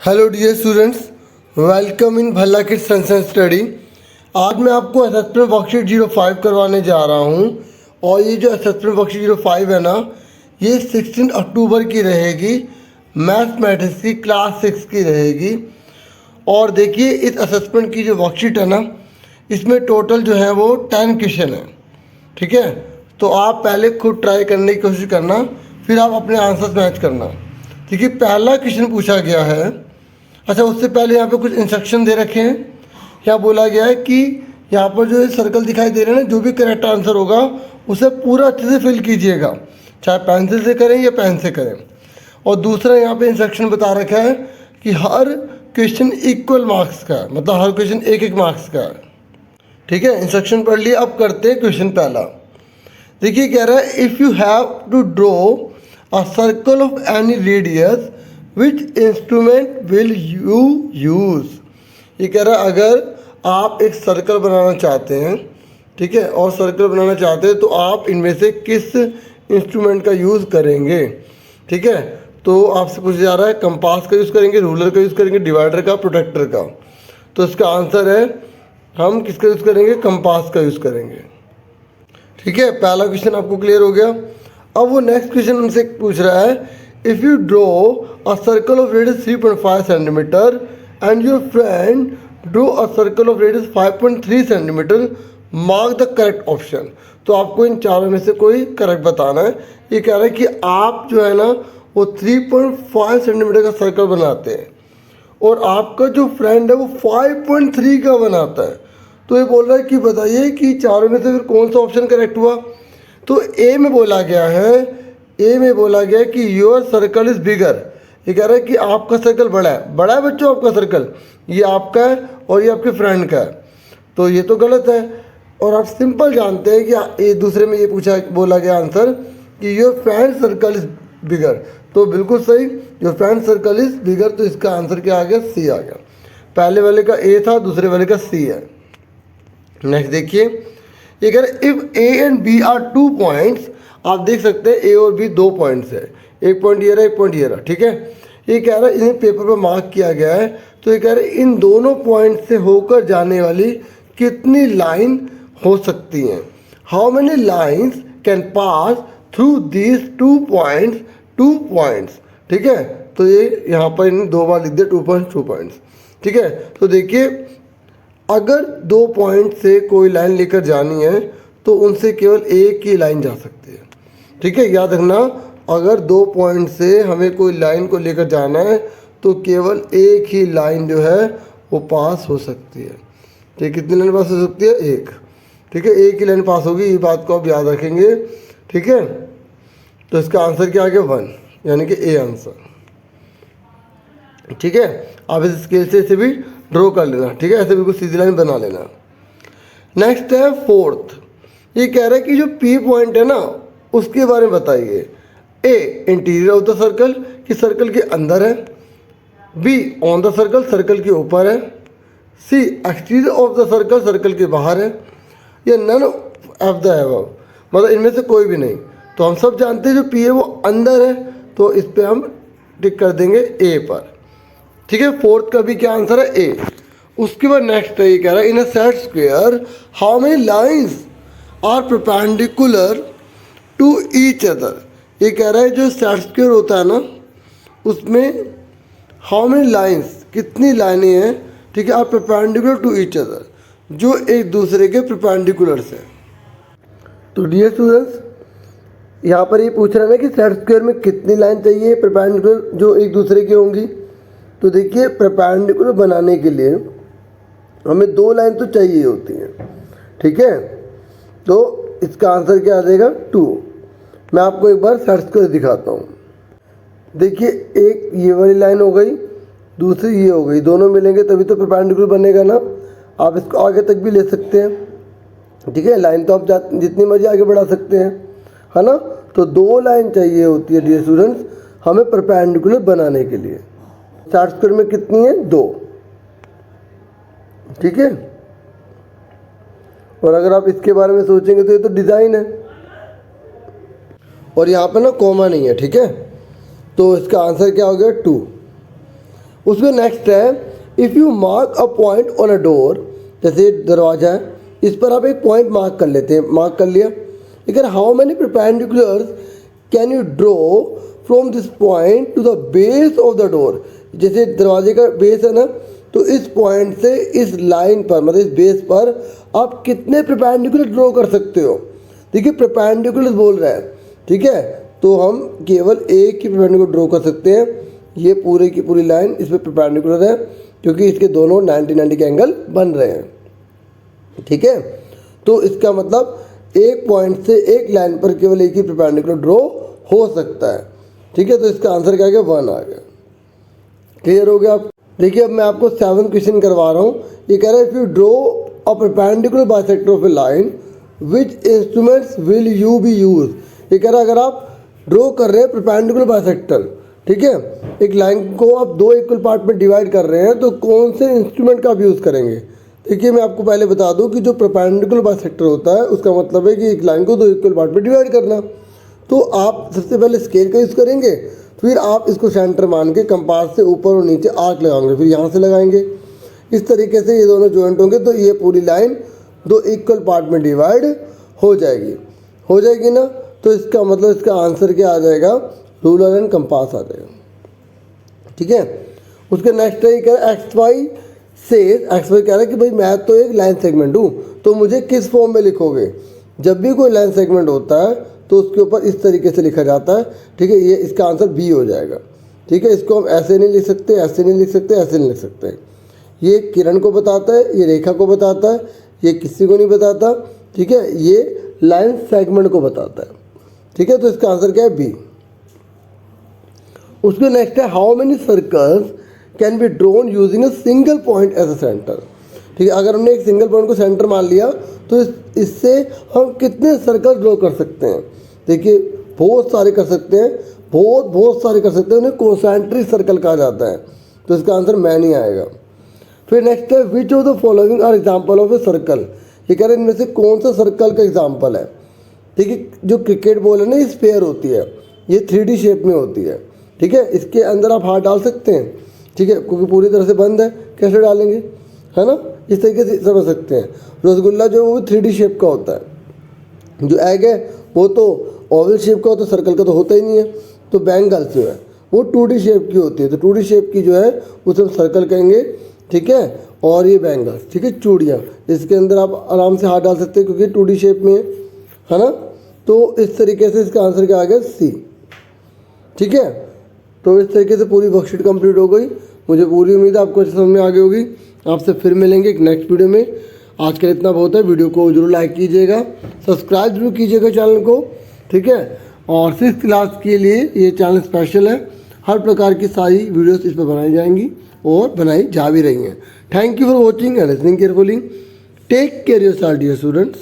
Hello dear students, welcome in Bhalla kids science and study. आज मैं आपको असेसमेंट वर्कशीट 05 करवाने जा रहा हूं और ये जो असेसमेंट वर्कशीट 05 है ना, ये 16 अक्टूबर की रहेगी। मैथमेटिक्स की क्लास 6 की रहेगी। और देखिए इस असेसमेंट की जो वर्कशीट है ना, इसमें टोटल जो है वो 10 क्वेश्चन है। ठीक है, तो आप पहले खुद ट्राई करने की कोशिश करना, फिर आप अपने आंसर्स मैच करना। ठीक है, पहला क्वेश्चन पूछा गया है। अच्छा, उससे पहले यहाँ पे कुछ इंस्ट्रक्शन दे रखे हैं। यहाँ बोला गया है कि यहाँ पर जो सर्कल दिखाई दे रहे हैं ना, जो भी करेक्ट आंसर होगा उसे पूरा अच्छे से फिल कीजिएगा, चाहे पेंसिल से करें या पेन से करें। और दूसरा यहाँ पे इंस्ट्रक्शन बता रखा है कि हर क्वेश्चन इक्वल मार्क्स का है, मतलब हर क्वेश्चन एक एक मार्क्स का है। ठीक है, इंस्ट्रक्शन पढ़ लिए। अब करते हैं क्वेश्चन पहला। देखिए कह रहा है, if you have to draw a circle of any radius which instrument will you use. ये कह रहा है अगर आप एक सर्कल बनाना चाहते हैं, ठीक है, और सर्कल बनाना चाहते हैं तो आप इनमें से किस इंस्ट्रूमेंट का यूज़ करेंगे। ठीक है, तो आपसे पूछा जा रहा है कंपास का यूज़ करेंगे, रूलर का यूज़ करेंगे, डिवाइडर का, प्रोटेक्टर का। तो इसका आंसर है हम किसका यूज़ करेंगे, कंपास का यूज़ करेंगे। ठीक है, पहला क्वेश्चन आपको क्लियर हो गया। अब वो नेक्स्ट क्वेश्चन हमसे पूछ रहा है, if you draw a circle of radius 3.5 centimetre and your friend draw a circle of radius 5.3 centimetre, mark the correct option. तो आपको इन चारों में से कोई करेक्ट बताना है। ये कह रहा है कि आप जो है ना वो 3.5 सेंटीमीटर का सर्कल बनाते हैं और आपका जो फ्रेंड है वो 5.3 का बनाता है। तो ये बोल रहा है कि बताइए कि चारों में से फिर कौन सा ऑप्शन करेक्ट हुआ। तो ए में बोला गया है कि योर सर्कल इज़ बिगर। ये कह रहा है कि आपका सर्कल बड़ा है बच्चों, आपका सर्कल ये आपका है और ये आपके फ्रेंड का है। तो ये तो गलत है। और आप सिंपल जानते हैं कि ये दूसरे में ये बोला गया आंसर कि your friend circle is bigger. तो बिल्कुल सही, your friend circle is bigger. तो इसका आंसर क्या आ गया, सी आ गया। पहले वाले का ए था, दूसरे वाले का सी है। नेक्स्ट देखिए, ये कह रहे if A and B are 2 points. आप देख सकते हैं ए और बी 2 पॉइंट्स है, एक पॉइंट ये रहा, एक पॉइंट ये रहा। ठीक है, ये कह रहा है इन्हें पेपर पर मार्क किया गया है। तो ये कह रहे इन दोनों पॉइंट से होकर जाने वाली कितनी लाइन हो सकती हैं। How many lines can pass through these 2 points. ठीक है, तो ये यहाँ पर इन्हें 2 बार लिख दिया, 2 पॉइंट्स। ठीक है, तो देखिए अगर 2 पॉइंट से कोई लाइन लेकर जानी है तो उनसे केवल एक ही लाइन जा सकती है। ठीक है, याद रखना, अगर 2 पॉइंट से हमें कोई लाइन को लेकर जाना है तो केवल एक ही लाइन जो है वो पास हो सकती है। ठीक, कितनी लाइन पास हो सकती है, एक। ठीक है, एक ही लाइन पास होगी, ये बात को आप याद रखेंगे। ठीक है, तो इसका आंसर क्या आ गया, 1, यानी कि ए आंसर। ठीक है, आप इस स्केल से इसे भी ड्रॉ कर लेना। ठीक है, ऐसे बिल्कुल सीधी लाइन बना लेना। नेक्स्ट है फोर्थ। ये कह रहा है कि जो पी पॉइंट है ना उसके बारे में बताइए। A interior of the circle, कि सर्कल के अंदर है। B on the circle, circle के ऊपर है। C exterior of the circle, circle के बाहर है। या नन ऑफ द अबव, मतलब इनमें से कोई भी नहीं। तो हम सब जानते हैं जो पी है वो अंदर है, तो इस पर हम टिक कर देंगे ए पर। ठीक है, फोर्थ का भी क्या आंसर है, ए। उसके बाद नेक्स्ट है, ये कह रहा है in a set square how many lines are perpendicular to each other. ये कह रहा है जो सेट स्क्वायर होता है ना उसमें हाउ मेनी लाइंस, कितनी लाइनें हैं, ठीक है, are perpendicular to each other, जो एक दूसरे के परपेंडिकुलर से। तो डियर स्टूडेंट्स, यहाँ पर ये पूछ रहा है ना कि सेट स्क्वायर में कितनी लाइन चाहिए परपेंडिकुलर जो एक दूसरे की होंगी। तो देखिए परपेंडिकुलर बनाने के लिए हमें 2 लाइन तो चाहिए होती हैं। ठीक है, तो इसका आंसर क्या आ जाएगा, 2। मैं आपको एक बार सेट स्क्वायर दिखाता हूँ। देखिए एक ये वाली लाइन हो गई, दूसरी ये हो गई, दोनों मिलेंगे तभी तो परपेंडिकुलर बनेगा ना। आप इसको आगे तक भी ले सकते हैं। ठीक है, लाइन तो आप जितनी मर्जी आगे बढ़ा सकते हैं, है ना। तो 2 लाइन चाहिए होती है डियर स्टूडेंट्स हमें परपेंडिकुलर बनाने के लिए। सेट स्क्वायर में कितनी है, 2। ठीक है, और अगर आप इसके बारे में सोचेंगे तो ये तो डिज़ाइन है और यहाँ पे ना कॉमा नहीं है। ठीक है, तो इसका आंसर क्या हो गया, 2। उसके नेक्स्ट है if you mark a point on a door, जैसे दरवाजा है, इस पर आप एक पॉइंट मार्क कर लेते हैं, मार्क कर लिया। लेकिन how many perpendiculars can you draw from this point two the base of the door, जैसे दरवाजे का बेस है ना, तो इस पॉइंट से इस लाइन पर मतलब इस बेस पर आप कितने परपेंडिकुलर ड्रॉ कर सकते हो। देखिए परपेंडिकुलर बोल रहा है, ठीक है, तो हम केवल एक ही परपेंडिकुलर ड्रॉ कर सकते हैं। ये पूरी की पूरी लाइन इस पर परपेंडिकुलर है क्योंकि इसके दोनों 90 के एंगल बन रहे हैं, ठीक है। तो इसका मतलब एक पॉइंट से एक लाइन पर केवल एक ही परपेंडिकुलर ड्रॉ हो सकता है, ठीक है। तो इसका आंसर क्या आ गया, 1 आ गया। क्लियर हो गया आप। देखिए अब मैं आपको 7 क्वेश्चन करवा रहा हूँ। ये कह रहा है if you draw a perpendicular bisector of A line which instruments will you B use. ये कह रहा है अगर आप ड्रॉ कर रहे हैं परपेंडिकुलर बाइसेक्टर, ठीक है, एक लाइन को आप 2 इक्वल पार्ट में डिवाइड कर रहे हैं, तो कौन से इंस्ट्रूमेंट का आप यूज़ करेंगे। देखिए मैं आपको पहले बता दूं कि जो परपेंडिकुलर बाइसेक्टर होता है उसका मतलब है कि एक लाइन को 2 इक्वल पार्ट में डिवाइड करना। तो आप सबसे पहले स्केल का यूज़ करेंगे, फिर आप इसको सेंटर मान के कंपास से ऊपर और नीचे आर्क लगाएंगे, फिर यहाँ से लगाएंगे। इस तरीके से ये दोनों जॉइंट होंगे तो ये पूरी लाइन 2 इक्वल पार्ट में डिवाइड हो जाएगी ना। तो इसका मतलब इसका आंसर क्या आ जाएगा, रूलर एंड कंपास आ जाएगा, ठीक है। उसके नेक्स्ट है क्या, एक्स वाई कह रहा है कि भाई मैं तो एक लाइन सेगमेंट हूँ, तो मुझे किस फॉर्म में लिखोगे। जब भी कोई लाइन सेगमेंट होता है तो उसके ऊपर इस तरीके से लिखा जाता है, ठीक है। ये इसका आंसर बी हो जाएगा, ठीक है। इसको हम ऐसे नहीं लिख सकते, ऐसे नहीं लिख सकते, ऐसे नहीं लिख सकते। ये किरण को बताता है, ये रेखा को बताता है, ये किसी को नहीं बताता, ठीक है। ये लाइन सेगमेंट को बताता है, ठीक है। तो इसका आंसर क्या है, बी। उसके नेक्स्ट है how many circles can be drawn using a single point as a centre, ठीक है। अगर हमने एक सिंगल पॉइंट को सेंटर मान लिया तो इससे हम कितने सर्कल ड्रॉ कर सकते हैं। देखिए बहुत सारे कर सकते हैं, बहुत सारे कर सकते हैं, उन्हें कॉन्सेंट्रिक सर्कल कहा जाता है। तो इसका आंसर मैनी आएगा। फिर नेक्स्ट है which of the following are example of a circle. ये कह रहे हैं इनमें से कौन सा सर्कल का एग्जाम्पल है। देखिए जो क्रिकेट बॉल है ना, ये स्फीयर होती है, ये 3D शेप में होती है, ठीक है। इसके अंदर आप हाथ डाल सकते हैं, ठीक है, क्योंकि पूरी तरह से बंद है, कैसे डालेंगे, है ना। इस तरीके से समझ सकते हैं। रसगुल्ला जो वो 3D शेप का होता है, जो एग है वो तो ओवल शेप का होता है, सर्कल का तो होता ही नहीं है। तो बैंगल्स जो है वो 2D शेप की होती है, तो 2D शेप की जो है उसे हम सर्कल कहेंगे, ठीक है। और ये बैंगल्स, ठीक है, चूड़ियाँ, इसके अंदर आप आराम से हाथ डाल सकते हैं क्योंकि 2D शेप में है ना। तो इस तरीके से इसका आंसर क्या आ गया, सी, ठीक है। तो इस तरीके से पूरी वर्कशीट कंप्लीट हो गई। मुझे पूरी उम्मीद है आपको समझ में आ गई होगी। आपसे फिर मिलेंगे एक नेक्स्ट वीडियो में। आज के लिए इतना बहुत है। वीडियो को जरूर लाइक कीजिएगा, सब्सक्राइब जरूर कीजिएगा चैनल को, ठीक है। और 6th क्लास के लिए ये चैनल स्पेशल है, हर प्रकार की सारी वीडियोस इस पर बनाई जाएंगी और बनाई जा भी रही हैं। Thank you for watching and listening carefully. Take care yourself dear students.